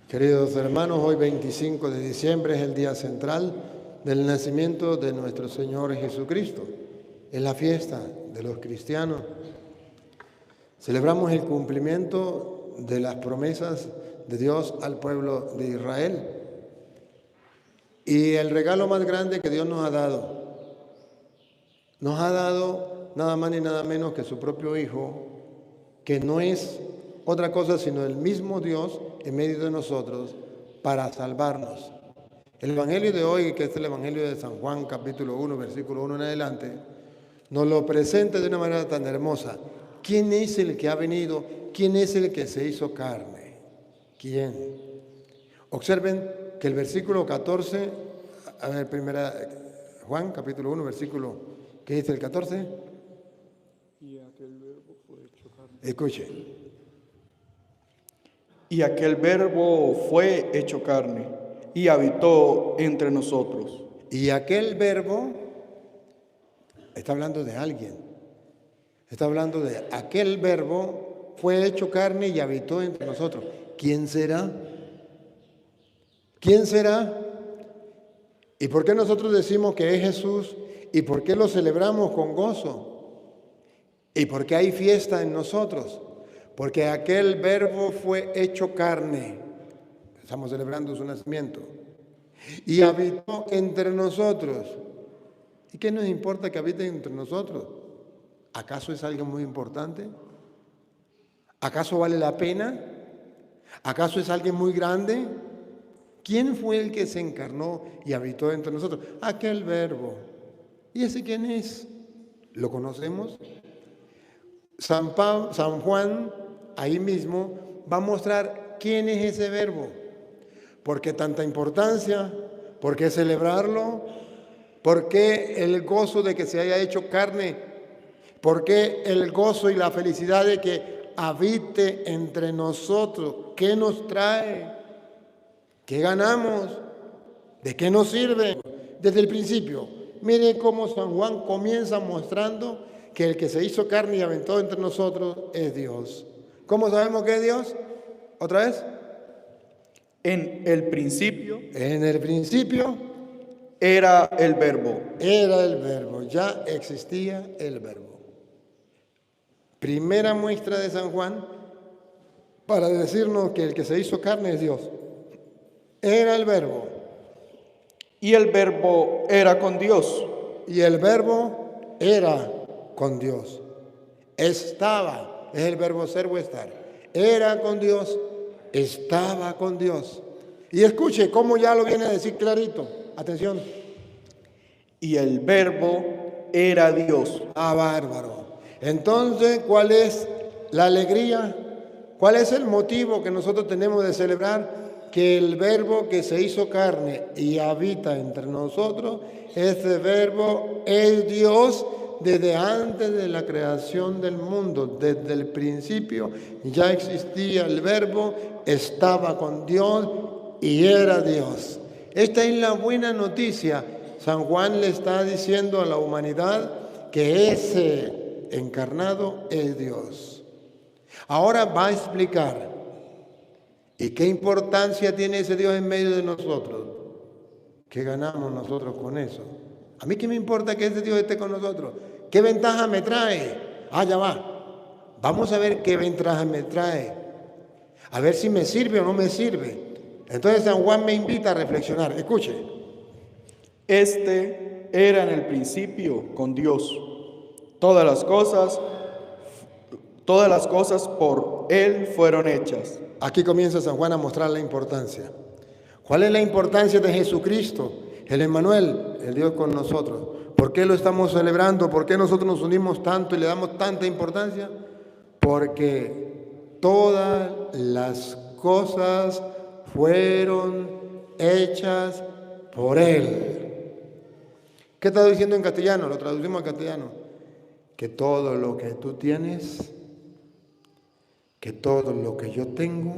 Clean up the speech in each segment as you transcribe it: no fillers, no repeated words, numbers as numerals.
Queridos hermanos, hoy 25 de diciembre es el día central del nacimiento de nuestro Señor Jesucristo. Es la fiesta de los cristianos. Celebramos el cumplimiento de las promesas de Dios al pueblo de Israel. Y el regalo más grande que Dios nos ha dado nada más ni nada menos que su propio Hijo, que no es otra cosa sino el mismo Dios en medio de nosotros para salvarnos. El Evangelio de hoy, que es el Evangelio de San Juan, capítulo 1, versículo 1 en adelante, nos lo presenta de una manera tan hermosa. ¿Quién es el que ha venido? ¿Quién es el que se hizo carne? ¿Quién? Observen que el versículo 14, a ver, Juan, capítulo 1, versículo, ¿qué dice el 14? Y aquel verbo fue hecho carne. Escuche. Y aquel verbo fue hecho carne y habitó entre nosotros. Y aquel verbo está hablando de alguien. Está hablando de aquel verbo fue hecho carne y habitó entre nosotros. ¿Quién será? ¿Quién será? ¿Y por qué nosotros decimos que es Jesús? ¿Y por qué lo celebramos con gozo? ¿Y por qué hay fiesta en nosotros? Porque aquel verbo fue hecho carne. Estamos celebrando su nacimiento. Y habitó entre nosotros. ¿Y qué nos importa que habite entre nosotros? ¿Acaso es algo muy importante? ¿Acaso vale la pena? ¿Acaso es alguien muy grande? ¿Quién fue el que se encarnó y habitó entre nosotros? Aquel verbo. ¿Y ese quién es? ¿Lo conocemos? San Juan, ahí mismo, va a mostrar quién es ese verbo. ¿Por qué tanta importancia? ¿Por qué celebrarlo? ¿Por qué el gozo de que se haya hecho carne? ¿Por qué el gozo y la felicidad de que habite entre nosotros? ¿Qué nos trae? ¿Qué ganamos? ¿De qué nos sirve? Desde el principio, mire cómo San Juan comienza mostrando que el que se hizo carne y aventó entre nosotros es Dios. ¿Cómo sabemos que es Dios? ¿Otra vez? En el principio En el principio era el verbo. era el verbo, ya existía el verbo. Primera muestra de San Juan para decirnos que el que se hizo carne es Dios. Era el verbo. Y el verbo era con Dios. Y el verbo era con Dios. Estaba, es el verbo ser o estar. Era con Dios, estaba con Dios. Y escuche cómo ya lo viene a decir clarito. Atención. Y el verbo era Dios. Ah, bárbaro. Entonces, ¿cuál es la alegría? ¿Cuál es el motivo que nosotros tenemos de celebrar? Que el verbo que se hizo carne y habita entre nosotros, ese verbo es Dios desde antes de la creación del mundo. Desde el principio ya existía el verbo, estaba con Dios y era Dios. Esta es la buena noticia. San Juan le está diciendo a la humanidad que ese encarnado es Dios. Ahora va a explicar. ¿Y qué importancia tiene ese Dios en medio de nosotros? ¿Qué ganamos nosotros con eso? ¿A mí qué me importa que ese Dios esté con nosotros? ¿Qué ventaja me trae? Ah, ya va. Vamos a ver qué ventaja me trae. A ver si me sirve o no me sirve. Entonces San Juan me invita a reflexionar. Escuche. Este era en el principio con Dios. Todas las cosas por Él fueron hechas. Aquí comienza San Juan a mostrar la importancia. ¿Cuál es la importancia de Jesucristo? El Emmanuel, el Dios con nosotros. ¿Por qué lo estamos celebrando? ¿Por qué nosotros nos unimos tanto y le damos tanta importancia? Porque todas las cosas fueron hechas por Él. ¿Qué está diciendo en castellano? Lo traducimos al castellano. Que todo lo que tú tienes, que todo lo que yo tengo,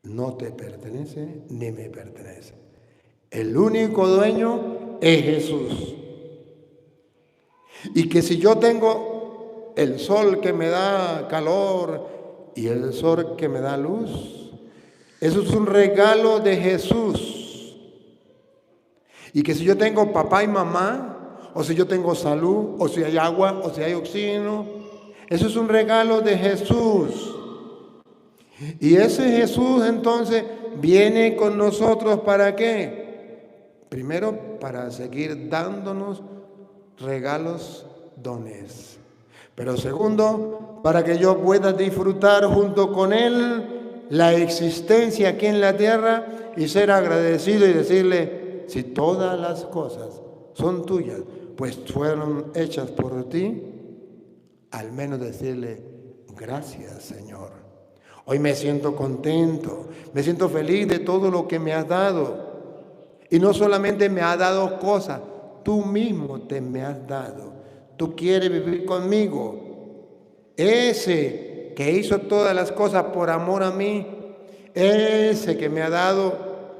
no te pertenece ni me pertenece. El único dueño es Jesús. Y que si yo tengo el sol que me da calor y el sol que me da luz, Eso es un regalo de Jesús. Y que si yo tengo papá y mamá, o si yo tengo salud, o si hay agua, o si hay oxígeno, eso es un regalo de Jesús. Y ese Jesús entonces viene con nosotros ¿para qué? Primero, para seguir dándonos regalos, dones. Pero segundo, para que yo pueda disfrutar junto con Él la existencia aquí en la tierra y ser agradecido y decirle, si todas las cosas son tuyas, pues fueron hechas por ti, al menos decirle, gracias Señor. Hoy me siento contento, me siento feliz de todo lo que me has dado. Y no solamente me has dado cosas, tú mismo te me has dado. Tú quieres vivir conmigo. Ese que hizo todas las cosas por amor a mí, ese que me ha dado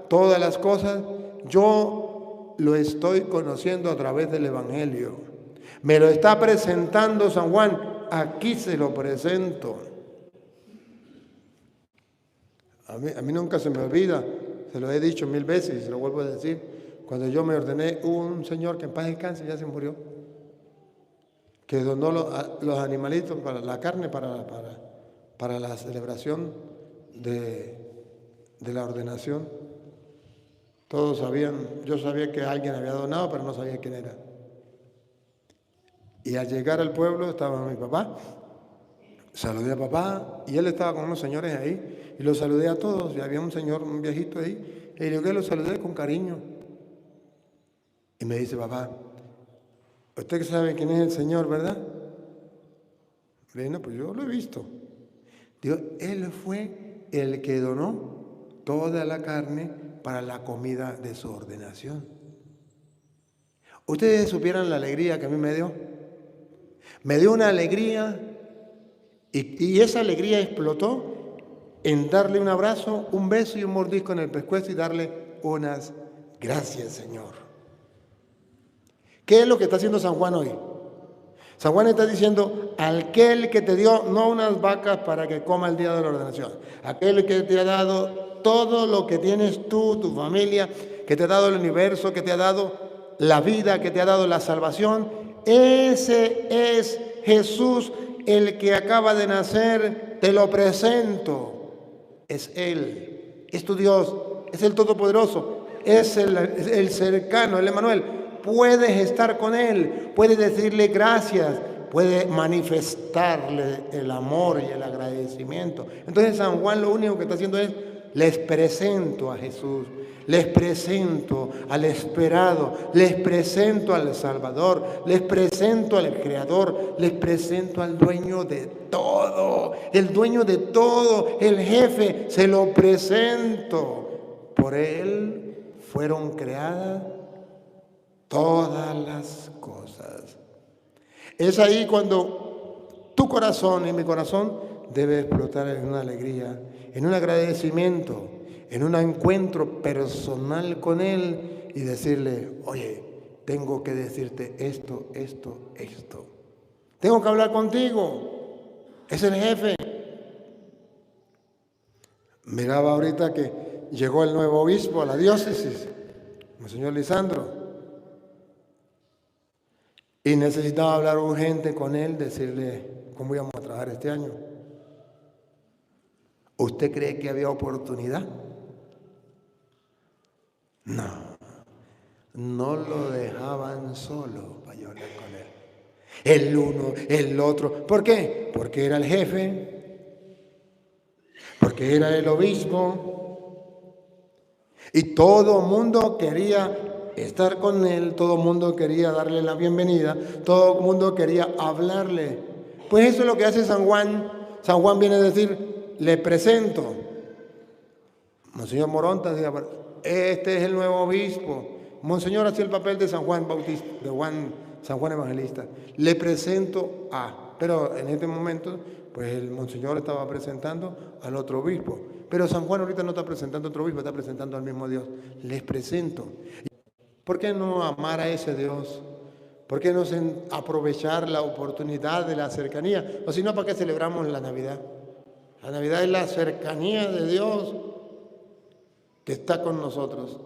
todas las cosas, yo lo estoy conociendo a través del Evangelio. Me lo está presentando San Juan, aquí se lo presento. A mí nunca se me olvida, se lo he dicho 1000 veces y se lo vuelvo a decir. Cuando yo me ordené, hubo un señor que en paz descanse, ya se murió, que donó los animalitos, para la carne, para la celebración de la ordenación. Todos sabían, yo sabía que alguien había donado, pero no sabía quién era. Y al llegar al pueblo estaba mi papá. Saludé a papá y él estaba con unos señores ahí y los saludé a todos y había un señor, un viejito ahí, y yo que lo saludé con cariño. Y me dice, papá, usted sabe quién es el Señor, ¿verdad? Le dije, no, pues yo lo he visto. Digo, él fue el que donó toda la carne para la comida de su ordenación. Ustedes supieran la alegría que a mí me dio. Me dio una alegría. Y esa alegría explotó en darle un abrazo, un beso y un mordisco en el pescuezo y darle unas gracias, Señor. ¿Qué es lo que está haciendo San Juan hoy? San Juan está diciendo, aquel que te dio no unas vacas para que coma el día de la ordenación, aquel que te ha dado todo lo que tienes tú, tu familia, que te ha dado el universo, que te ha dado la vida, que te ha dado la salvación, ese es Jesús. El que acaba de nacer, te lo presento. Es Él, es tu Dios, es el Todopoderoso, es el cercano, el Emmanuel. Puedes estar con Él, puedes decirle gracias, puedes manifestarle el amor y el agradecimiento. Entonces San Juan lo único que está haciendo es, les presento a Jesús. Les presento al esperado, les presento al Salvador, les presento al Creador, les presento al dueño de todo, el dueño de todo, el jefe, se lo presento. Por Él fueron creadas todas las cosas. Es ahí cuando tu corazón y mi corazón debe explotar en una alegría, en un agradecimiento, en un encuentro personal con Él y decirle, oye, tengo que decirte esto. Tengo que hablar contigo. Es el jefe. Miraba ahorita que llegó el nuevo obispo a la diócesis, Monseñor Lisandro, y necesitaba hablar urgente con él, decirle cómo íbamos a trabajar este año. ¿Usted cree que había oportunidad? No lo dejaban solo para yo hablar con él. El uno, el otro. ¿Por qué? Porque era el jefe, porque era el obispo. Y todo el mundo quería estar con él, todo el mundo quería darle la bienvenida, todo el mundo quería hablarle. Pues eso es lo que hace San Juan. San Juan viene a decir, le presento. Monseñor Moronta decía, este es el nuevo obispo. Monseñor hacía el papel de San Juan Bautista, San Juan Evangelista. Le presento a, pero en este momento, pues el Monseñor estaba presentando al otro obispo. Pero San Juan ahorita no está presentando a otro obispo, está presentando al mismo Dios. Les presento. ¿Por qué no amar a ese Dios? ¿Por qué no aprovechar la oportunidad de la cercanía? O si no, ¿para qué celebramos la Navidad? La Navidad es la cercanía de Dios. que está con nosotros.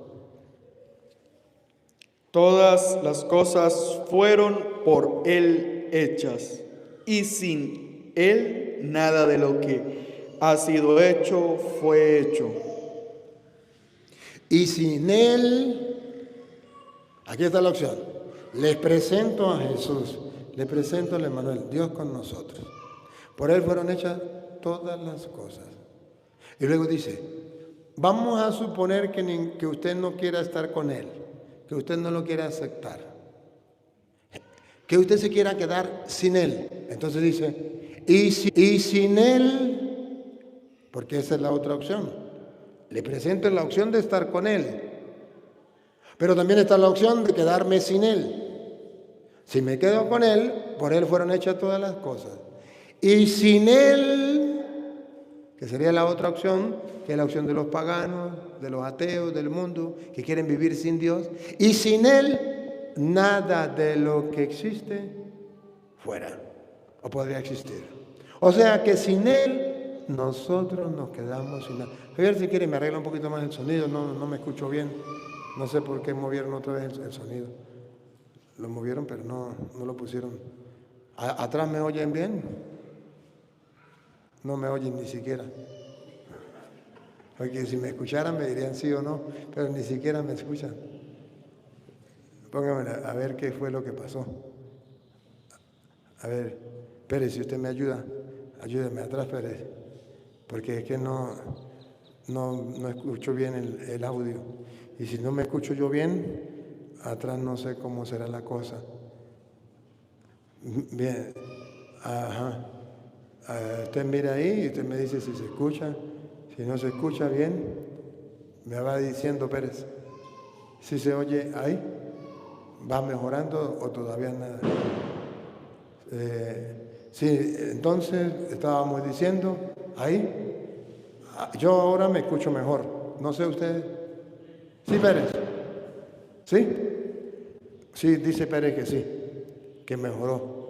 Todas las cosas fueron por Él hechas, y sin Él nada de lo que ha sido hecho fue hecho. Y sin Él, aquí está la opción, les presento a Jesús, les presento al Emmanuel, Dios con nosotros. Por Él fueron hechas todas las cosas. Y luego dice, vamos a suponer que usted no quiera estar con Él, que usted no lo quiera aceptar, que usted se quiera quedar sin Él. Entonces dice, y sin Él, porque esa es la otra opción. Le presento la opción de estar con Él, pero también está la opción de quedarme sin Él. Si me quedo con Él, por Él fueron hechas todas las cosas. Y sin Él, que sería la otra opción, que es la opción de los paganos, de los ateos, del mundo, que quieren vivir sin Dios. Y sin Él, nada de lo que existe fuera, o podría existir. O sea que sin Él, nosotros nos quedamos sin nada. Javier, si quiere, me arregla un poquito más el sonido, no me escucho bien. No sé por qué movieron otra vez el sonido. Lo movieron, pero no lo pusieron. ¿Atrás me oyen bien? No me oyen ni siquiera. Porque si me escucharan me dirían sí o no, pero ni siquiera me escuchan. Póngame a ver qué fue lo que pasó. A ver, Pérez, si usted me ayuda, ayúdeme atrás, Pérez, porque es que no escucho bien el audio. Y si no me escucho yo bien, atrás no sé cómo será la cosa. Bien, ajá. Usted mira ahí y usted me dice si se escucha. Si no se escucha bien, me va diciendo Pérez. Si se oye ahí, ¿va mejorando o todavía nada? Sí, entonces estábamos diciendo ahí. Yo ahora me escucho mejor. No sé ustedes. ¿Sí, Pérez? ¿Sí? Sí, dice Pérez que sí, que mejoró.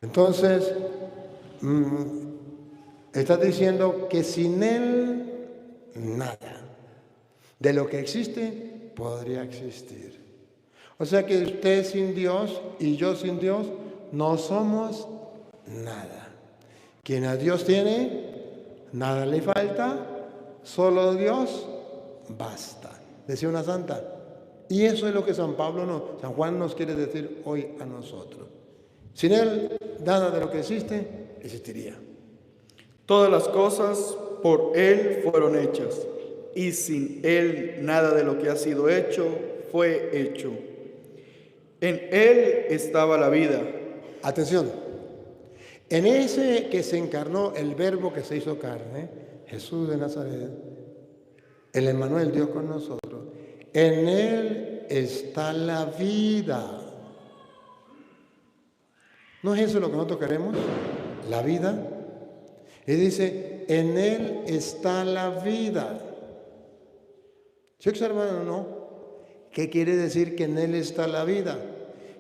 Entonces, está diciendo que sin Él, nada de lo que existe podría existir. O sea que usted sin Dios y yo sin Dios no somos nada. Quien a Dios tiene, nada le falta, solo Dios basta. Decía una santa. Y eso es lo que San Juan nos quiere decir hoy a nosotros. Sin Él, nada de lo que existe existiría. Todas las cosas por Él fueron hechas, y sin Él nada de lo que ha sido hecho fue hecho. En Él estaba la vida. Atención, en ese que se encarnó, el Verbo que se hizo carne, Jesús de Nazaret, el Emmanuel, Dios con nosotros, en Él está la vida. ¿No es eso lo que nosotros queremos? La vida. Y dice, en Él está la vida. ¿Sí observan o no? ¿Qué quiere decir que en Él está la vida?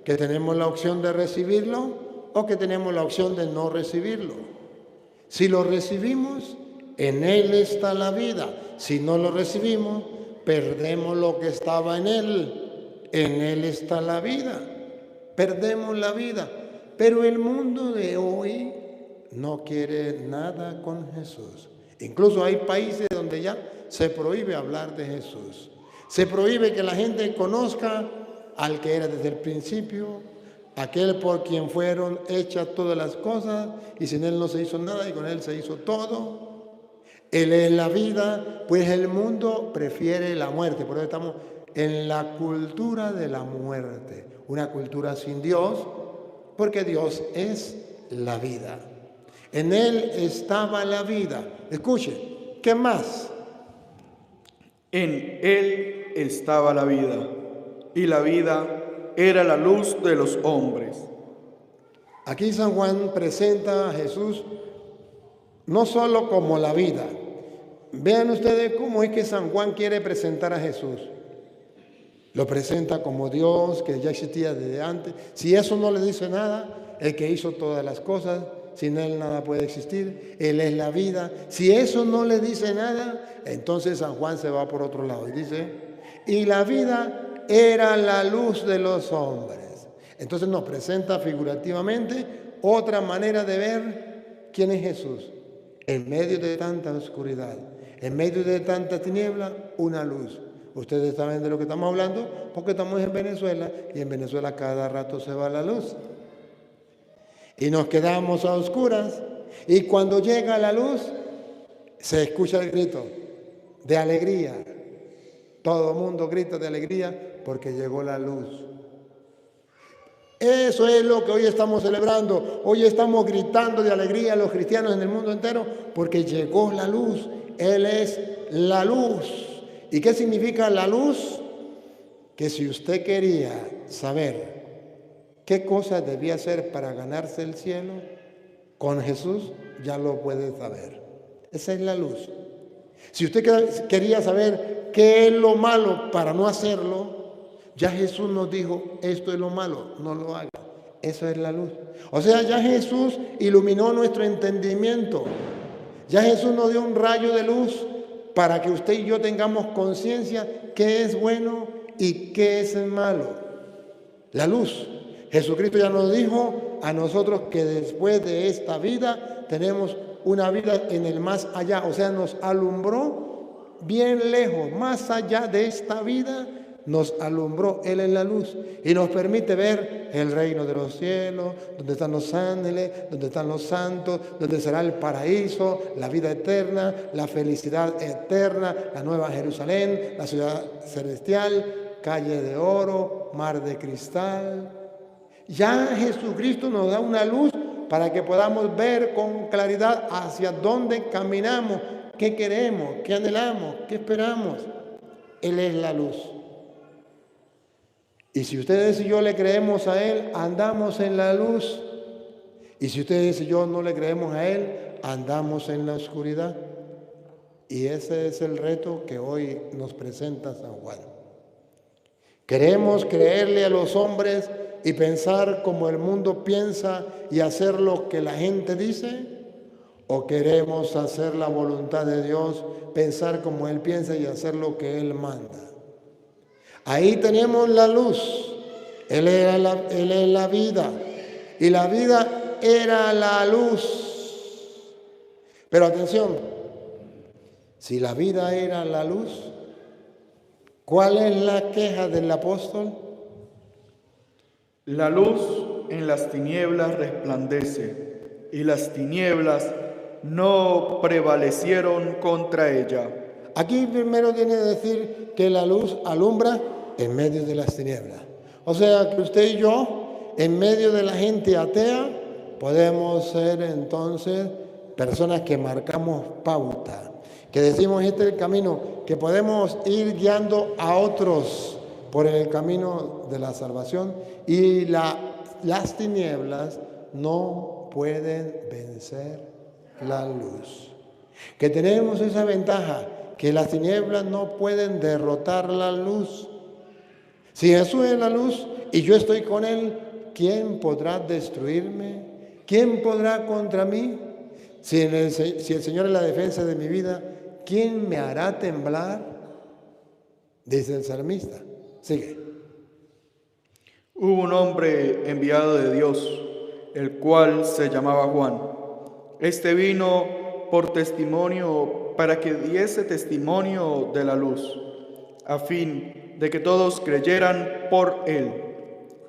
¿Que tenemos la opción de recibirlo o que tenemos la opción de no recibirlo? Si lo recibimos, en Él está la vida. Si no lo recibimos, perdemos lo que estaba en Él. En Él está la vida. Perdemos la vida. Pero el mundo de hoy no quiere nada con Jesús. Incluso hay países donde ya se prohíbe hablar de Jesús. Se prohíbe que la gente conozca al que era desde el principio, aquel por quien fueron hechas todas las cosas, y sin Él no se hizo nada y con Él se hizo todo. Él es la vida, pues el mundo prefiere la muerte. Por eso estamos en la cultura de la muerte, una cultura sin Dios, porque Dios es la vida. En Él estaba la vida. Escuche, ¿qué más? En Él estaba la vida, y la vida era la luz de los hombres. Aquí San Juan presenta a Jesús no solo como la vida. Vean ustedes cómo es que San Juan quiere presentar a Jesús. Lo presenta como Dios, que ya existía desde antes. Si eso no le dice nada, el que hizo todas las cosas, sin Él nada puede existir, Él es la vida. Si eso no le dice nada, entonces San Juan se va por otro lado y dice, y la vida era la luz de los hombres. Entonces nos presenta figurativamente otra manera de ver quién es Jesús. En medio de tanta oscuridad, en medio de tanta tiniebla, una luz. Ustedes saben de lo que estamos hablando porque estamos en Venezuela y en Venezuela cada rato se va la luz. Y nos quedamos a oscuras y cuando llega la luz se escucha el grito de alegría. Todo el mundo grita de alegría porque llegó la luz. Eso es lo que hoy estamos celebrando. Hoy estamos gritando de alegría a los cristianos en el mundo entero porque llegó la luz. Él es la luz. ¿Y qué significa la luz? Que si usted quería saber qué cosas debía hacer para ganarse el cielo, con Jesús ya lo puede saber. Esa es la luz. Si usted quería saber qué es lo malo para no hacerlo, ya Jesús nos dijo, esto es lo malo, no lo haga. Eso es la luz. O sea, ya Jesús iluminó nuestro entendimiento. Ya Jesús nos dio un rayo de luz para que usted y yo tengamos conciencia qué es bueno y qué es malo. La luz. Jesucristo ya nos dijo a nosotros que después de esta vida tenemos una vida en el más allá. O sea, nos alumbró bien lejos, más allá de esta vida. Nos alumbró, Él es la luz y nos permite ver el reino de los cielos, donde están los ángeles, donde están los santos, donde será el paraíso, la vida eterna, la felicidad eterna, la nueva Jerusalén, la ciudad celestial, calle de oro, mar de cristal. Ya Jesucristo nos da una luz para que podamos ver con claridad hacia dónde caminamos, qué queremos, qué anhelamos, qué esperamos. Él es la luz. Y si ustedes y yo le creemos a Él, andamos en la luz. Y si ustedes y yo no le creemos a Él, andamos en la oscuridad. Y ese es el reto que hoy nos presenta San Juan. ¿Queremos creerle a los hombres y pensar como el mundo piensa y hacer lo que la gente dice? ¿O queremos hacer la voluntad de Dios, pensar como Él piensa y hacer lo que Él manda? Ahí tenemos la luz. Él es la vida. Y la vida era la luz. Pero atención, si la vida era la luz, ¿cuál es la queja del apóstol? La luz en las tinieblas resplandece, y las tinieblas no prevalecieron contra ella. Aquí primero tiene que decir que la luz alumbra en medio de las tinieblas. O sea que usted y yo, en medio de la gente atea, podemos ser entonces personas que marcamos pauta, que decimos este es el camino, que podemos ir guiando a otros por el camino de la salvación y las tinieblas no pueden vencer la luz. Que tenemos esa ventaja, que las tinieblas no pueden derrotar la luz. Si Jesús es la luz y yo estoy con Él, ¿quién podrá destruirme? ¿Quién podrá contra mí? Si el Señor es la defensa de mi vida, ¿quién me hará temblar? Dice el salmista. Sigue. Hubo un hombre enviado de Dios, el cual se llamaba Juan. Este vino por testimonio, para que diese testimonio de la luz, a fin de que todos creyeran por él.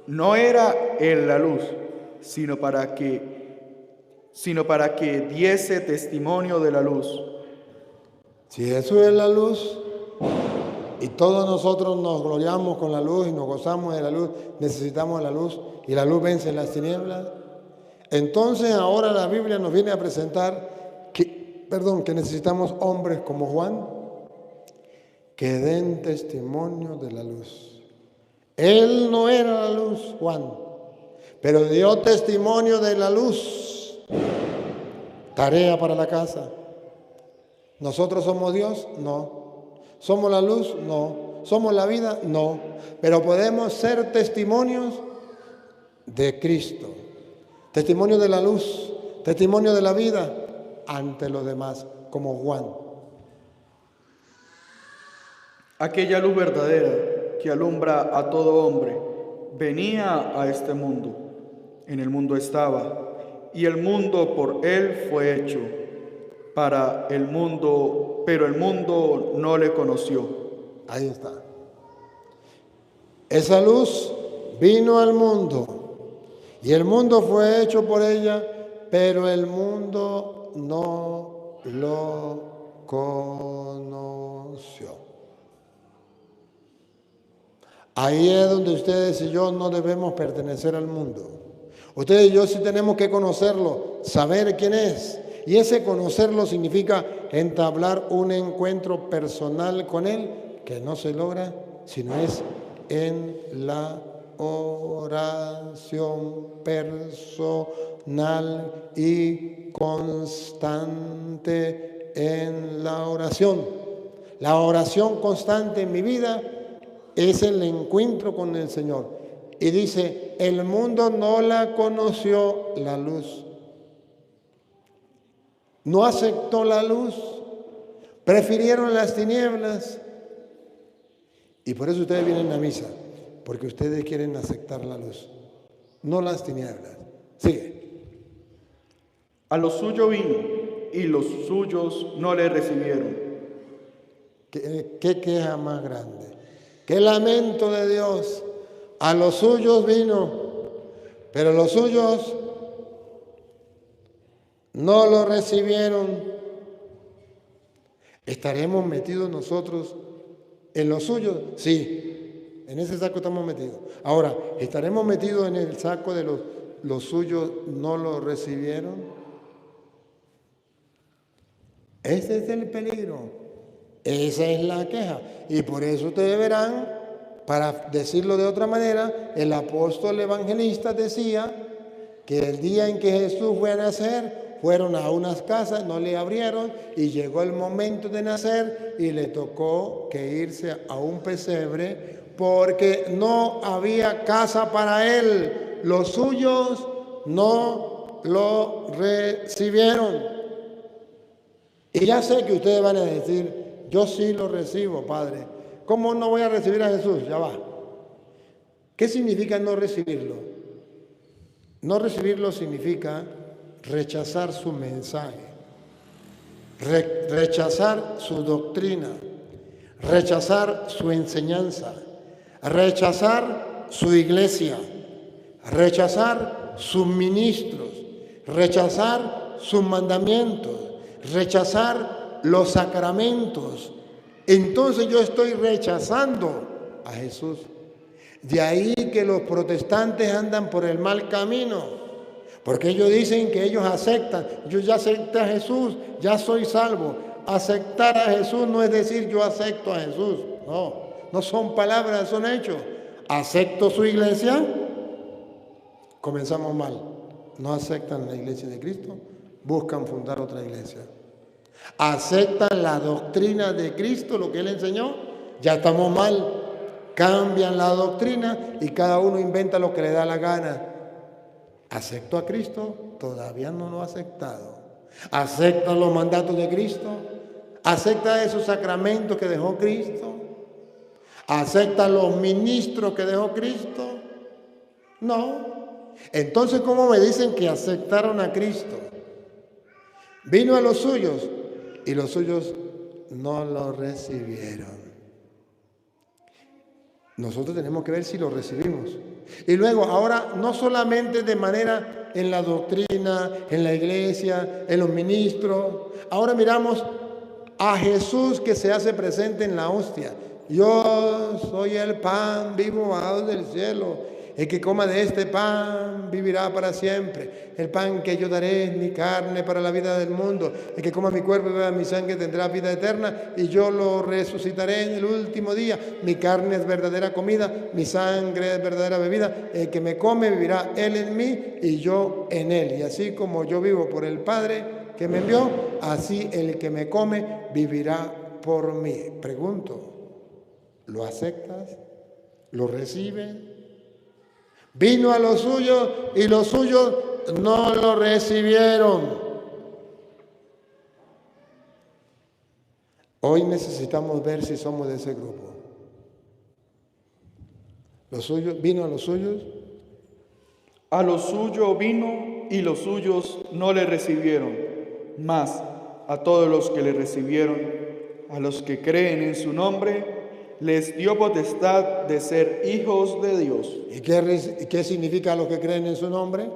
No era él la luz, sino para que diese testimonio de la luz. Si Jesús es la luz y todos nosotros nos gloriamos con la luz y nos gozamos de la luz, necesitamos la luz y la luz vence las tinieblas, entonces ahora la Biblia nos viene a presentar que necesitamos hombres como Juan que den testimonio de la luz. Él no era la luz, Juan, pero dio testimonio de la luz. Tarea para la casa. ¿Nosotros somos Dios? No. ¿Somos la luz? No. ¿Somos la vida? No. Pero podemos ser testimonios de Cristo. Testimonio de la luz, testimonio de la vida ante los demás, como Juan. Aquella luz verdadera que alumbra a todo hombre venía a este mundo. En el mundo estaba, y el mundo por él fue hecho. Para el mundo, pero el mundo no le conoció. Ahí está. Esa luz vino al mundo, y el mundo fue hecho por ella, pero el mundo no lo conoció. Ahí es donde ustedes y yo no debemos pertenecer al mundo. Ustedes y yo sí tenemos que conocerlo, saber quién es. Y ese conocerlo significa entablar un encuentro personal con Él, que no se logra si no es en la oración personal y constante en la oración. La oración constante en mi vida es el encuentro con el Señor. Y dice, el mundo no la conoció, la luz. No aceptó la luz, prefirieron las tinieblas. Y por eso ustedes vienen a misa, porque ustedes quieren aceptar la luz, no las tinieblas. Sigue. A lo suyo vino, y los suyos no le recibieron. ¿Qué queja más grande? ¡Qué lamento de Dios! A los suyos vino, pero los suyos no lo recibieron. ¿Estaremos metidos nosotros en los suyos? Sí, en ese saco estamos metidos. Ahora, ¿estaremos metidos en el saco de los suyos no lo recibieron? Ese es el peligro. Esa es la queja. Y por eso ustedes verán, para decirlo de otra manera, el apóstol evangelista decía que el día en que Jesús fue a nacer, fueron a unas casas, no le abrieron, y llegó el momento de nacer y le tocó que irse a un pesebre porque no había casa para él. Los suyos no lo recibieron. Y ya sé que ustedes van a decir, yo sí lo recibo, Padre. ¿Cómo no voy a recibir a Jesús? Ya va. ¿Qué significa no recibirlo? No recibirlo significa rechazar su mensaje, rechazar su doctrina, rechazar su enseñanza, rechazar su iglesia, rechazar sus ministros, rechazar sus mandamientos, rechazar los sacramentos. Entonces yo estoy rechazando a Jesús. De ahí que los protestantes andan por el mal camino, porque ellos dicen que ellos aceptan. Yo ya acepté a Jesús, ya soy salvo. Aceptar a Jesús no es decir yo acepto a Jesús. No son palabras, son hechos. ¿Acepto su iglesia? Comenzamos mal. No aceptan la iglesia de Cristo, buscan fundar otra iglesia. Aceptan la doctrina de Cristo, lo que Él enseñó, ya estamos mal. Cambian la doctrina y cada uno inventa lo que le da la gana. ¿Acepto a Cristo? Todavía no lo ha aceptado. ¿Aceptan los mandatos de Cristo? ¿Acepta esos sacramentos que dejó Cristo? ¿Aceptan los ministros que dejó Cristo? No. Entonces, ¿cómo me dicen que aceptaron a Cristo? Vino a los suyos y los suyos no lo recibieron. Nosotros tenemos que ver si lo recibimos. Y luego, ahora, no solamente de manera en la doctrina, en la iglesia, en los ministros. Ahora miramos a Jesús que se hace presente en la hostia. Yo soy el pan vivo bajado del cielo. El que coma de este pan vivirá para siempre. El pan que yo daré es mi carne para la vida del mundo. El que coma mi cuerpo y beba mi sangre tendrá vida eterna y yo lo resucitaré en el último día. Mi carne es verdadera comida, mi sangre es verdadera bebida. El que me come vivirá él en mí y yo en él. Y así como yo vivo por el Padre que me envió, así el que me come vivirá por mí. Pregunto, ¿lo aceptas? ¿Lo recibes? Vino a los suyos y los suyos no lo recibieron. Hoy necesitamos ver si somos de ese grupo. Los suyos, vino a los suyos. A lo suyo vino y los suyos no le recibieron. Mas a todos los que le recibieron, a los que creen en su nombre, les dio potestad de ser hijos de Dios. ¿Y qué significa los que creen en su nombre?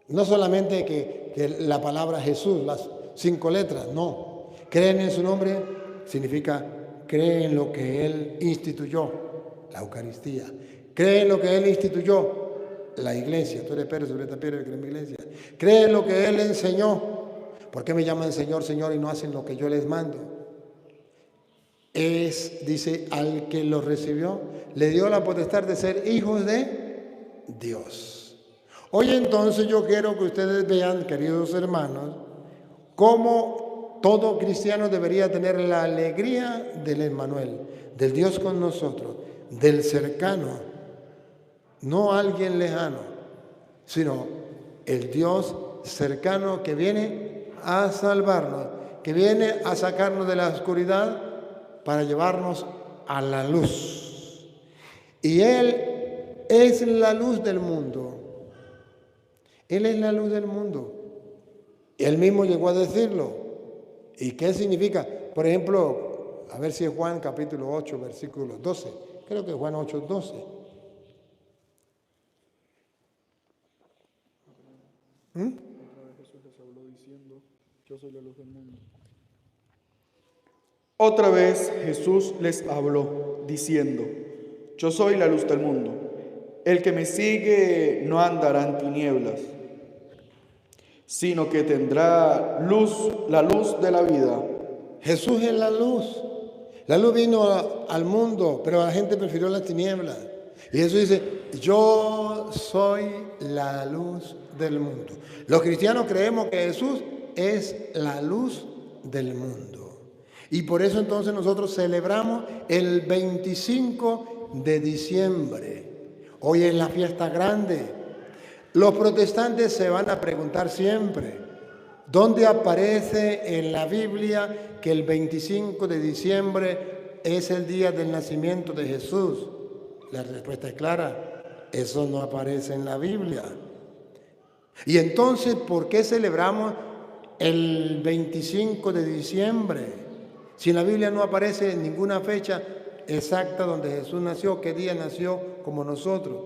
No solamente que la palabra Jesús, las 5 letras, no. Creen en su nombre significa creen en lo que Él instituyó, la Eucaristía. Creen en lo que Él instituyó, la iglesia. Tú eres Pedro, sobre esta piedra cree en mi iglesia. Creen en lo que Él enseñó. ¿Por qué me llaman Señor, Señor y no hacen lo que yo les mando? Dice, al que lo recibió, le dio la potestad de ser hijos de Dios. Hoy entonces yo quiero que ustedes vean, queridos hermanos, cómo todo cristiano debería tener la alegría del Emmanuel, del Dios con nosotros, del cercano, no alguien lejano, sino el Dios cercano que viene a salvarnos, que viene a sacarnos de la oscuridad para llevarnos a la luz. Y Él es la luz del mundo. Él es la luz del mundo. Él mismo llegó a decirlo. ¿Y qué significa? Por ejemplo, a ver si es Juan capítulo 8, versículo 12. Creo que es Juan 8, 12. Jesús les habló diciendo, yo soy la luz del mundo. Otra vez Jesús les habló diciendo, yo soy la luz del mundo. El que me sigue no andará en tinieblas, sino que tendrá luz, la luz de la vida. Jesús es la luz. La luz vino al mundo, pero la gente prefirió las tinieblas. Y Jesús dice, yo soy la luz del mundo. Los cristianos creemos que Jesús es la luz del mundo. Y por eso entonces nosotros celebramos el 25 de diciembre. Hoy es la fiesta grande. Los protestantes se van a preguntar siempre, ¿dónde aparece en la Biblia que el 25 de diciembre es el día del nacimiento de Jesús? La respuesta es clara, eso no aparece en la Biblia. Y entonces, ¿por qué celebramos el 25 de diciembre? Si en la Biblia no aparece ninguna fecha exacta donde Jesús nació, qué día nació como nosotros.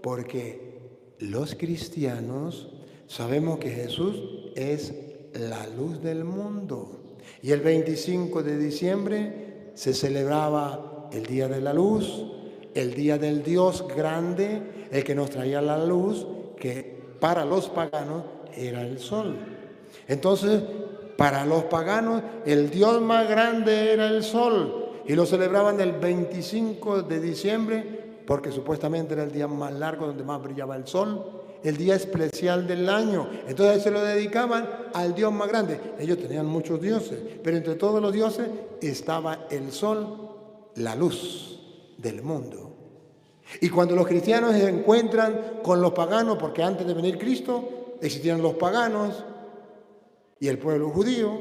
Porque los cristianos sabemos que Jesús es la luz del mundo. Y el 25 de diciembre se celebraba el Día de la Luz, el Día del Dios grande, el que nos traía la luz, que para los paganos era el sol. Entonces, para los paganos, el Dios más grande era el sol. Y lo celebraban el 25 de diciembre, porque supuestamente era el día más largo donde más brillaba el sol, el día especial del año. Entonces se lo dedicaban al Dios más grande. Ellos tenían muchos dioses, pero entre todos los dioses estaba el sol, la luz del mundo. Y cuando los cristianos se encuentran con los paganos, porque antes de venir Cristo existían los paganos y el pueblo judío,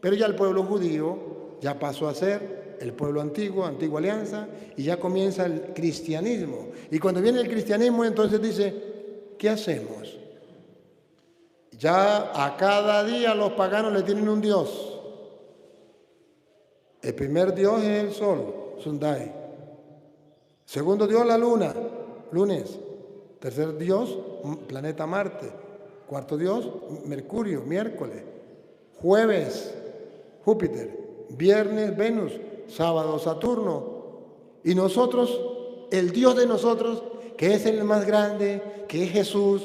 pero ya el pueblo judío ya pasó a ser el pueblo antiguo, antigua alianza, y ya comienza el cristianismo. Y cuando viene el cristianismo, entonces dice, ¿qué hacemos? Ya a cada día los paganos le tienen un dios. El primer dios es el sol, Sundai. Segundo dios, la luna, lunes. Tercer dios, planeta Marte. Cuarto dios, Mercurio, miércoles. Jueves, Júpiter. Viernes, Venus. Sábado, Saturno. Y nosotros, el Dios de nosotros, que es el más grande, que es Jesús,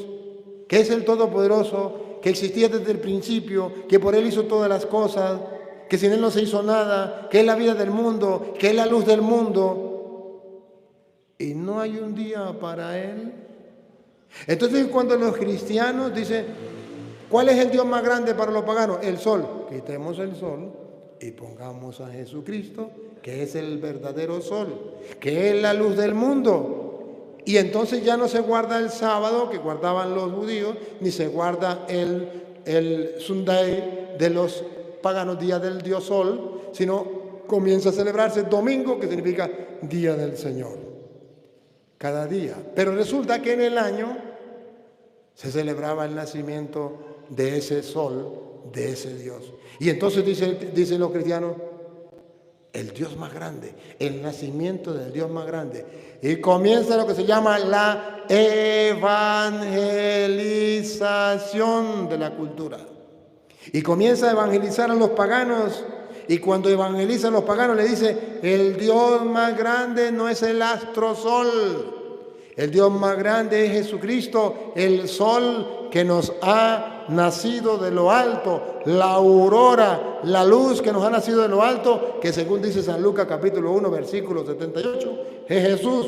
que es el Todopoderoso, que existía desde el principio, que por Él hizo todas las cosas, que sin Él no se hizo nada, que es la vida del mundo, que es la luz del mundo. Y no hay un día para Él. Entonces cuando los cristianos dicen, ¿cuál es el Dios más grande para los paganos? El sol. Quitemos el sol y pongamos a Jesucristo, que es el verdadero sol, que es la luz del mundo. Y entonces ya no se guarda el sábado que guardaban los judíos, ni se guarda el Sunday de los paganos, día del dios Sol, sino comienza a celebrarse domingo, que significa día del Señor, cada día. Pero resulta que en el año se celebraba el nacimiento de ese sol, de ese Dios. Y entonces dicen los cristianos, el Dios más grande, el nacimiento del Dios más grande. Y comienza lo que se llama la evangelización de la cultura. Y comienza a evangelizar a los paganos. Y cuando evangeliza a los paganos le dice, el Dios más grande no es el astrosol. El Dios más grande es Jesucristo, el sol que nos ha nacido de lo alto, la aurora, la luz que nos ha nacido de lo alto, que según dice San Lucas capítulo 1, versículo 78, es Jesús,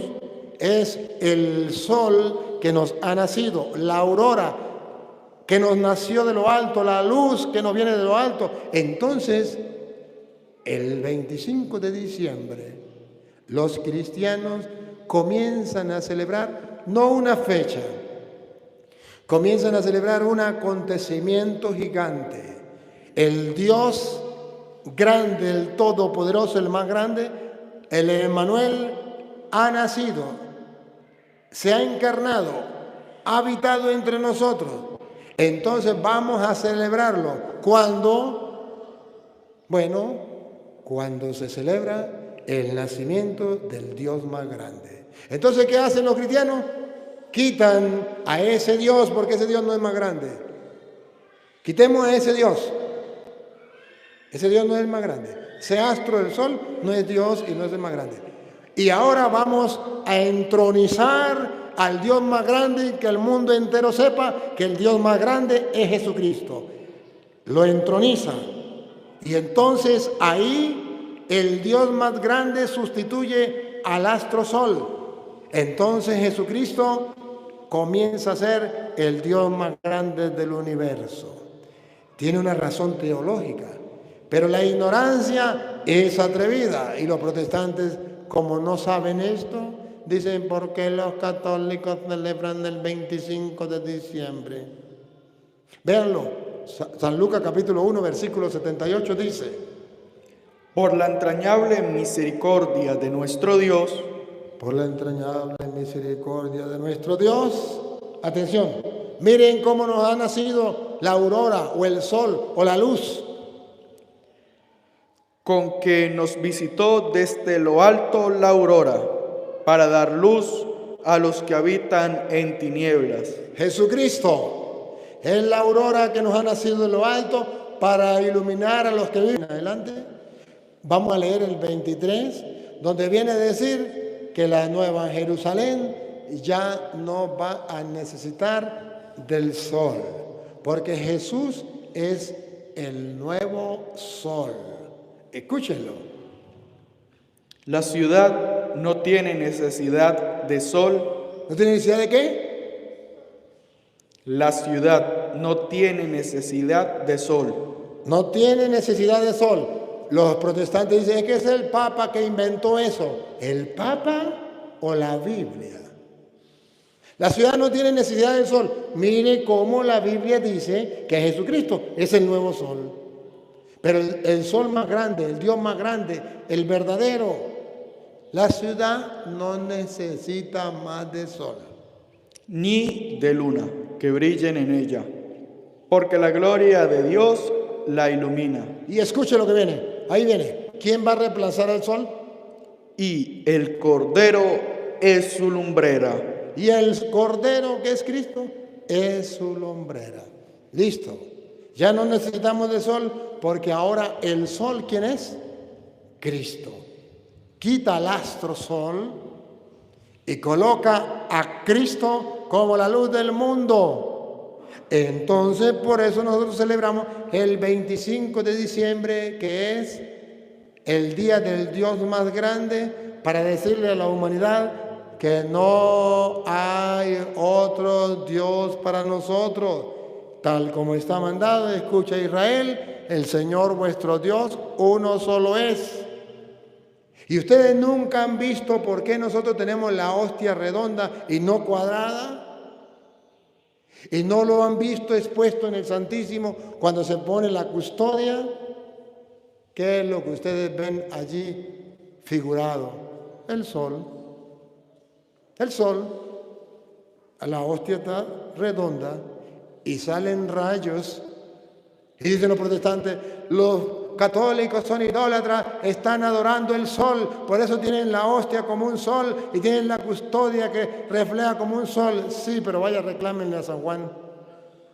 es el sol que nos ha nacido, la aurora que nos nació de lo alto, la luz que nos viene de lo alto. Entonces, el 25 de diciembre, los cristianos comienzan a celebrar no una fecha, comienzan a celebrar un acontecimiento gigante. El Dios grande, el todopoderoso, el más grande, el Emmanuel, ha nacido, se ha encarnado, ha habitado entre nosotros. Entonces vamos a celebrarlo. ¿Cuándo? Bueno, cuando se celebra el nacimiento del Dios más grande. Entonces, ¿qué hacen los cristianos? Quitan a ese Dios, porque ese Dios no es más grande. Quitemos a ese Dios. Ese Dios no es el más grande. Ese astro del sol no es Dios y no es el más grande. Y ahora vamos a entronizar al Dios más grande y que el mundo entero sepa que el Dios más grande es Jesucristo. Lo entroniza. Y entonces ahí el Dios más grande sustituye al astro sol. Entonces Jesucristo comienza a ser el Dios más grande del universo. Tiene una razón teológica, pero la ignorancia es atrevida. Y los protestantes, como no saben esto, dicen, ¿por qué los católicos celebran el 25 de diciembre? Véanlo, San Lucas capítulo 1, versículo 78 dice, por la entrañable misericordia de nuestro Dios, por la entrañable misericordia de nuestro Dios. Atención, miren cómo nos ha nacido la aurora o el sol o la luz. Con que nos visitó desde lo alto la aurora, para dar luz a los que habitan en tinieblas. Jesucristo es la aurora que nos ha nacido de lo alto para iluminar a los que viven. Adelante. Vamos a leer el 23, donde viene a decir que la Nueva Jerusalén ya no va a necesitar del sol, porque Jesús es el nuevo sol. Escúchenlo. La ciudad no tiene necesidad de sol. ¿No tiene necesidad de qué? La ciudad no tiene necesidad de sol. No tiene necesidad de sol. Los protestantes dicen, es que es el Papa que inventó eso. ¿El Papa o la Biblia? La ciudad no tiene necesidad del sol. Mire cómo la Biblia dice que Jesucristo es el nuevo sol. Pero el sol más grande, el Dios más grande, el verdadero, la ciudad no necesita más de sol. Ni de luna que brillen en ella, porque la gloria de Dios la ilumina. Y escuche lo que viene, ahí viene. ¿Quién va a reemplazar al sol? Y el Cordero es su lumbrera. Y el Cordero, que es Cristo, es su lumbrera. Listo. Ya no necesitamos de sol, porque ahora el sol, ¿quién es? Cristo. Quita al astro sol y coloca a Cristo como la luz del mundo. Entonces, por eso nosotros celebramos el 25 de diciembre, que es el día del Dios más grande, para decirle a la humanidad que no hay otro Dios para nosotros. Tal como está mandado, escucha Israel, el Señor vuestro Dios, uno solo es. ¿Y ustedes nunca han visto por qué nosotros tenemos la hostia redonda y no cuadrada? ¿Y no lo han visto expuesto en el Santísimo cuando se pone la custodia? ¿Qué es lo que ustedes ven allí figurado? El sol. El sol. La hostia está redonda y salen rayos. Y dicen los protestantes, los católicos son idólatras, están adorando el sol, por eso tienen la hostia como un sol y tienen la custodia que refleja como un sol. Sí, pero vaya, reclámenle a San Juan,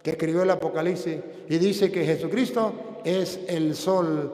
que escribió el Apocalipsis, y dice que Jesucristo es el sol,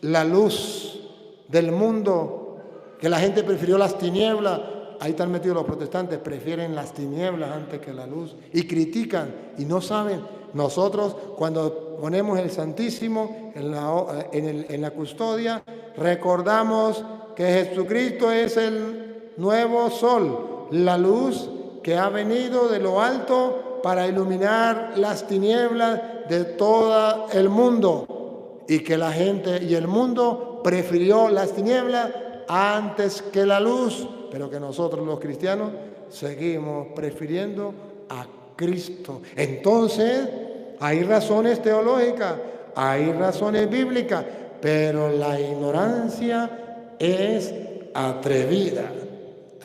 la luz del mundo, que la gente prefirió las tinieblas. Ahí están metidos los protestantes, prefieren las tinieblas antes que la luz y critican y no saben. Nosotros cuando ponemos el Santísimo en la custodia, recordamos que Jesucristo es el nuevo sol, la luz que ha venido de lo alto para iluminar las tinieblas de todo el mundo, y que la gente y el mundo prefirió las tinieblas antes que la luz, pero que nosotros los cristianos seguimos prefiriendo a Cristo. Entonces, hay razones teológicas, hay razones bíblicas, pero la ignorancia es atrevida.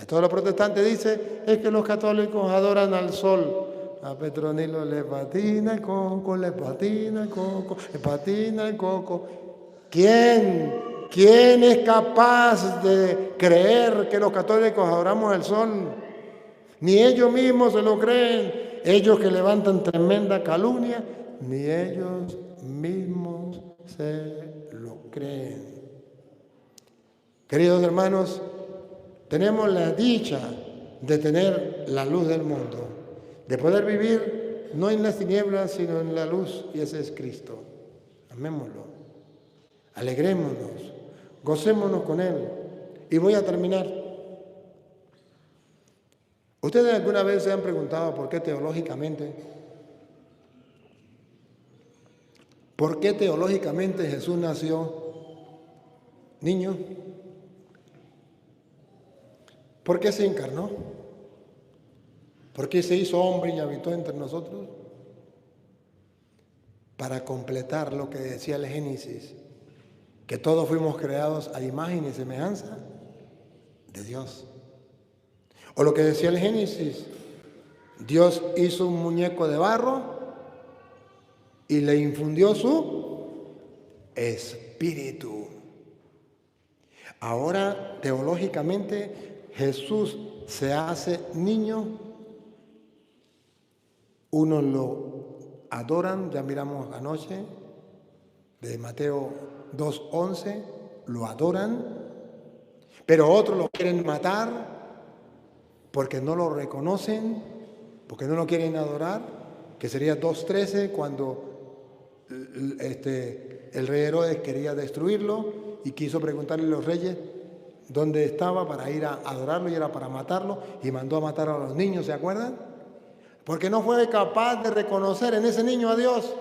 Todos los protestantes dicen, es que los católicos adoran al sol. A Petronilo le patina el coco, le patina el coco, le patina el coco. ¿Quién es capaz de creer que los católicos adoramos al sol? Ni ellos mismos se lo creen. Ellos que levantan tremenda calumnia, ni ellos mismos se lo creen. Queridos hermanos, tenemos la dicha de tener la luz del mundo, de poder vivir no en las tinieblas, sino en la luz, y ese es Cristo. Amémoslo, alegrémonos, gocémonos con Él. Y voy a terminar. ¿Ustedes alguna vez se han preguntado por qué teológicamente Jesús nació niño? ¿Por qué se encarnó? ¿Por qué se hizo hombre y habitó entre nosotros? Para completar lo que decía el Génesis, que todos fuimos creados a imagen y semejanza de Dios. O lo que decía el Génesis, Dios hizo un muñeco de barro y le infundió su espíritu. Ahora, teológicamente, Jesús se hace niño. Unos lo adoran, ya miramos anoche, de Mateo 2:11, lo adoran, pero otros lo quieren matar porque no lo reconocen, porque no lo quieren adorar, que sería 2:13, cuando el rey Herodes quería destruirlo y quiso preguntarle a los reyes dónde estaba para ir a adorarlo, y era para matarlo, y mandó a matar a los niños, ¿se acuerdan? Porque no fue capaz de reconocer en ese niño a Dios.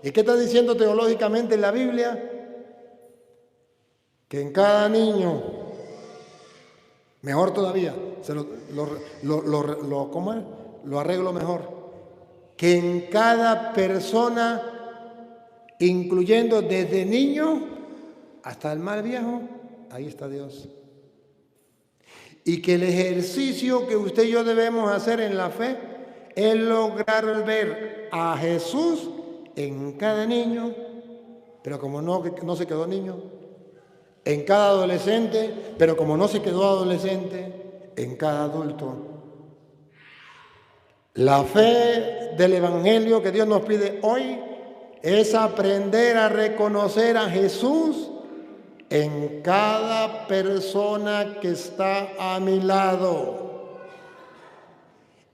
¿Y qué está diciendo teológicamente en la Biblia? Que en cada niño, mejor todavía, ¿cómo es? Lo arreglo mejor, que en cada persona, incluyendo desde niño hasta el más viejo, ahí está Dios. Y que el ejercicio que usted y yo debemos hacer en la fe es lograr ver a Jesús en cada niño, pero como no se quedó niño, en cada adolescente, pero como no se quedó adolescente, en cada adulto. La fe del Evangelio que Dios nos pide hoy es aprender a reconocer a Jesús en cada persona que está a mi lado,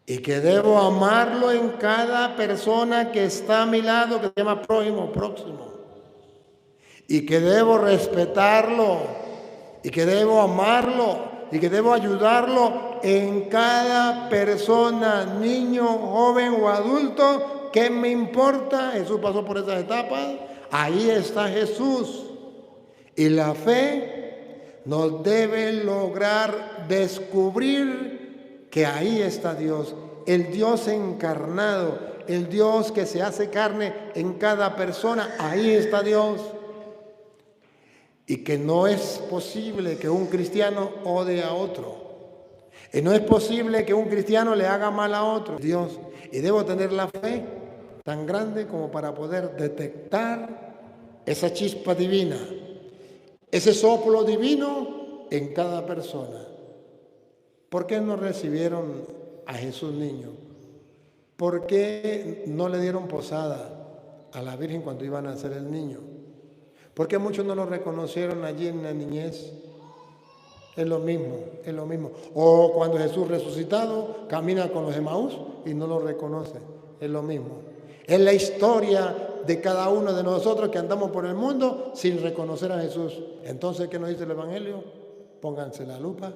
y que debo amarlo en cada persona que está a mi lado, que se llama próximo, y que debo respetarlo, y que debo amarlo, y que debo ayudarlo en cada persona, niño, joven o adulto. ¿Qué me importa? Jesús pasó por esas etapas. Ahí está Jesús. Y la fe nos debe lograr descubrir que ahí está Dios, el Dios encarnado, el Dios que se hace carne en cada persona, ahí está Dios. Y que no es posible que un cristiano odie a otro. Y no es posible que un cristiano le haga mal a otro. Dios. Y debo tener la fe tan grande como para poder detectar esa chispa divina, ese soplo divino en cada persona. ¿Por qué no recibieron a Jesús niño? ¿Por qué no le dieron posada a la Virgen cuando iban a nacer el niño? ¿Por qué muchos no lo reconocieron allí en la niñez? Es lo mismo, es lo mismo. O cuando Jesús resucitado camina con los Emaús y no lo reconoce, es lo mismo. Es la historia de cada uno de nosotros que andamos por el mundo sin reconocer a Jesús. Entonces, ¿qué nos dice el Evangelio? Pónganse la lupa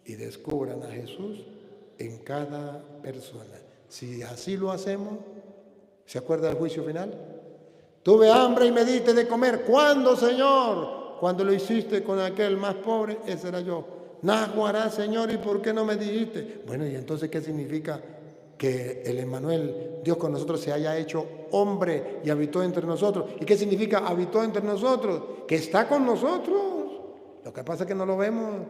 y descubran a Jesús en cada persona. Si así lo hacemos, ¿se acuerda del juicio final? Tuve hambre y me diste de comer. ¿Cuándo, Señor? Cuando lo hiciste con aquel más pobre, ese era yo. Náguara, Señor, ¿y por qué no me dijiste? Bueno, ¿y entonces qué significa? Que el Emmanuel, Dios con nosotros, se haya hecho hombre y habitó entre nosotros. ¿Y qué significa habitó entre nosotros? Que está con nosotros. Lo que pasa es que no lo vemos.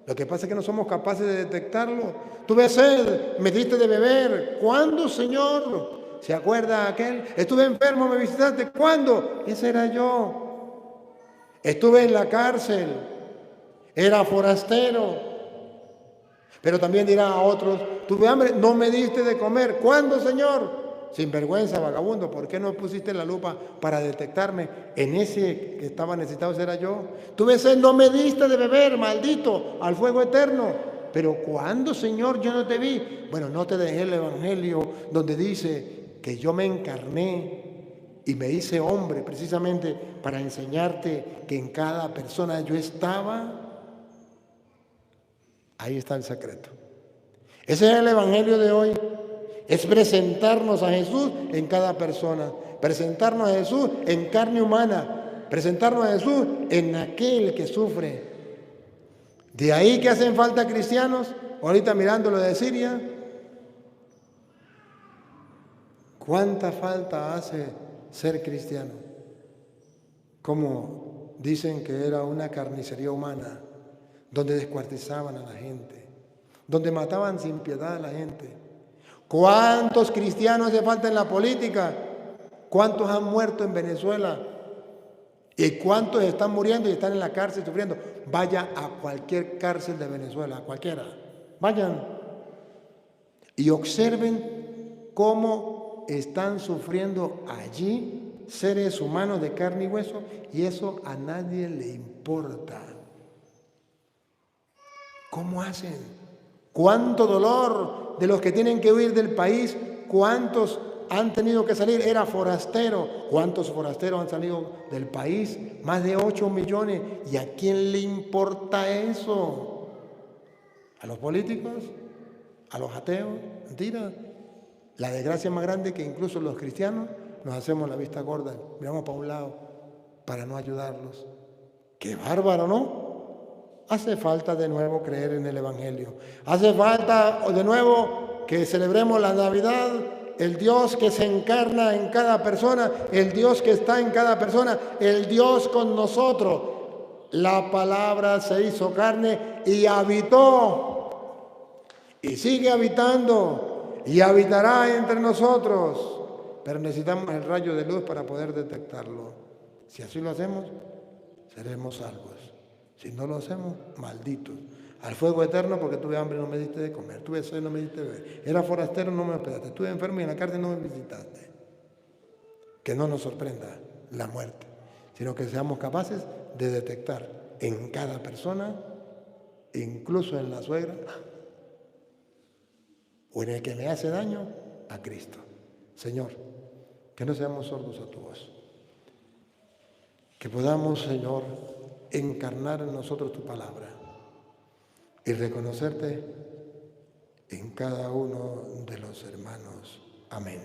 Lo que pasa es que no somos capaces de detectarlo. Tuve sed, me diste de beber. ¿Cuándo, Señor? ¿Se acuerda aquel? Estuve enfermo, me visitaste. ¿Cuándo? Ese era yo. Estuve en la cárcel. Era forastero. Pero también dirá a otros, tuve hambre, no me diste de comer. ¿Cuándo, Señor? Sinvergüenza, vagabundo, ¿por qué no pusiste la lupa para detectarme? En ese que estaba necesitado era yo. Tuve sed, no me diste de beber, maldito, al fuego eterno. Pero ¿cuándo, Señor, yo no te vi? Bueno, no te dejé el Evangelio donde dice que yo me encarné y me hice hombre precisamente para enseñarte que en cada persona yo estaba. Ahí está el secreto. Ese es el Evangelio de hoy. Es presentarnos a Jesús en cada persona. Presentarnos a Jesús en carne humana. Presentarnos a Jesús en aquel que sufre. De ahí que hacen falta cristianos. Ahorita mirando lo de Siria. ¿Cuánta falta hace ser cristiano? Como dicen que era una carnicería humana, donde descuartizaban a la gente, donde mataban sin piedad a la gente. ¿Cuántos cristianos hace falta en la política? ¿Cuántos han muerto en Venezuela? ¿Y cuántos están muriendo y están en la cárcel sufriendo? Vaya a cualquier cárcel de Venezuela, a cualquiera. Vayan y observen cómo están sufriendo allí seres humanos de carne y hueso, y eso a nadie le importa. ¿Cómo hacen? ¿Cuánto dolor de los que tienen que huir del país? ¿Cuántos han tenido que salir? Era forastero. ¿Cuántos forasteros han salido del país? Más de 8 millones. ¿Y a quién le importa eso? ¿A los políticos? ¿A los ateos? Mentira. La desgracia más grande es que incluso los cristianos nos hacemos la vista gorda. Miramos para un lado para no ayudarlos. ¡Qué bárbaro!, ¿no? Hace falta de nuevo creer en el Evangelio. Hace falta de nuevo que celebremos la Navidad, el Dios que se encarna en cada persona, el Dios que está en cada persona, el Dios con nosotros. La palabra se hizo carne y habitó. Y sigue habitando y habitará entre nosotros. Pero necesitamos el rayo de luz para poder detectarlo. Si así lo hacemos, seremos salvos. Si no lo hacemos, malditos. Al fuego eterno porque tuve hambre y no me diste de comer. Tuve sed y no me diste de beber. Era forastero y no me hospedaste. Estuve enfermo y en la cárcel no me visitaste. Que no nos sorprenda la muerte, sino que seamos capaces de detectar en cada persona, incluso en la suegra, o en el que me hace daño, a Cristo. Señor, que no seamos sordos a tu voz. Que podamos, Señor, encarnar en nosotros tu palabra y reconocerte en cada uno de los hermanos. Amén.